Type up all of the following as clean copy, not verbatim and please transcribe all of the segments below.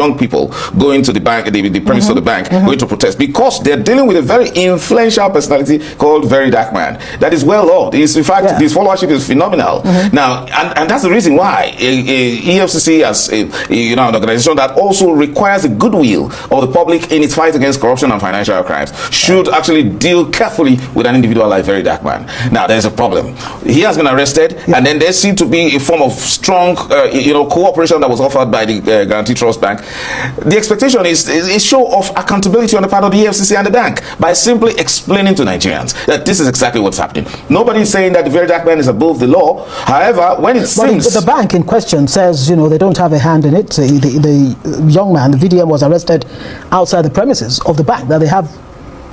young people going to the bank, the premise of the bank, going to protest, because they're dealing with a very influential personality called Very Dark Man that is well loved. In fact, his followership is phenomenal. Now, and that's the reason why EFCC, as an organization that also requires the goodwill of the public in its fight against corruption and financial crimes, should actually deal carefully with an individual like Very Dark Man. Now, there's a problem. He has been arrested, and then there seemed to be a form of strong, cooperation that was offered by the Guarantee Trust Bank. The expectation is a show of accountability on the part of the EFCC and the bank by simply explaining to Nigerians that this is exactly what's happening. Nobody is saying that the Very Dark Man is above the law. However, when it seems... the bank in question says, they don't have a hand in it. The young man, the VDM, was arrested outside the premises of the bank, that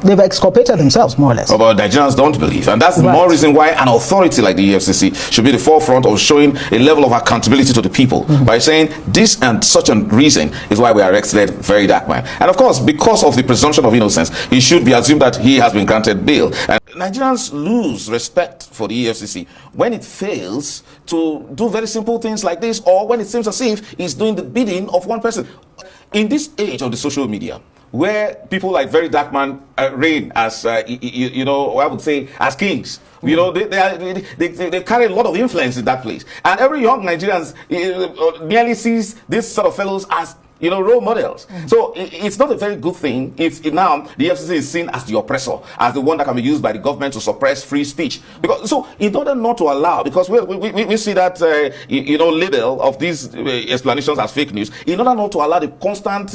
they've exculpated themselves, more or less. But Nigerians don't believe, and that's the more reason why an authority like the EFCC should be the forefront of showing a level of accountability to the people by saying this and such a reason is why we arrested Very Dark Man. And of course, because of the presumption of innocence, it should be assumed that he has been granted bail. And Nigerians lose respect for the EFCC when it fails to do very simple things like this, or when it seems as if it's doing the bidding of one person. In this age of the social media, where people like Very Dark Man reign as, I would say, as kings. They carry a lot of influence in that place. And every young Nigerian merely sees these sort of fellows as role models. So it's not a very good thing if now the FCC is seen as the oppressor, as the one that can be used by the government to suppress free speech. Because so in order not to allow, because we see that label of these explanations as fake news, in order not to allow the constant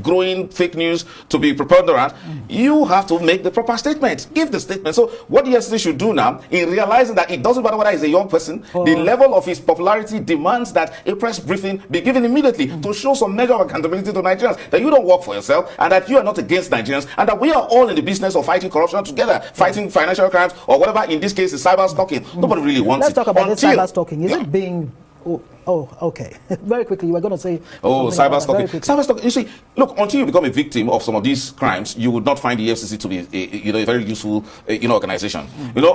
growing fake news to be preponderant, you have to make the proper statement, give the statement. So what the FCC should do now, in realizing that it doesn't matter whether he's a young person, the level of his popularity demands that a press briefing be given immediately to show some measure of accountability to Nigerians, that you don't work for yourself, and that you are not against Nigerians, and that we are all in the business of fighting corruption together, fighting financial crimes, or whatever, in this case is cyber stalking. Nobody really wants Let's talk about this cyber stalking. Is it being... Oh, okay. Very quickly, you were going to say... cyber stalking. Cyber stalking. You see, look, until you become a victim of some of these crimes, you would not find the EFCC to be a very useful organization.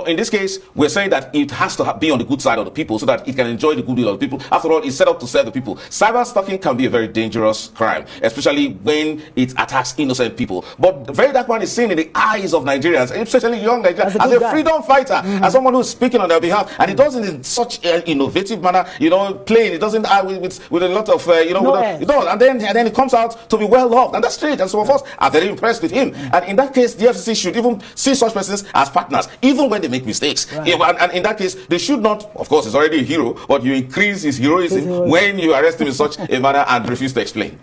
In this case, we're saying that it has to be on the good side of the people so that it can enjoy the goodwill of the people. After all, it's set up to serve the people. Cyber stalking can be a very dangerous crime, especially when it attacks innocent people. But Very Dark Man is seen in the eyes of Nigerians, especially young Nigerians, as a freedom fighter, as someone who's speaking on their behalf, and he does it in such an innovative manner, plain. It doesn't with a lot of and then it comes out to be well loved, and that's great. And some of us are very impressed with him. And in that case, the FCC should even see such persons as partners, even when they make mistakes. And in that case, they should not. Of course, he's already a hero, but you increase his heroism when you arrest him in such a manner and refuse to explain.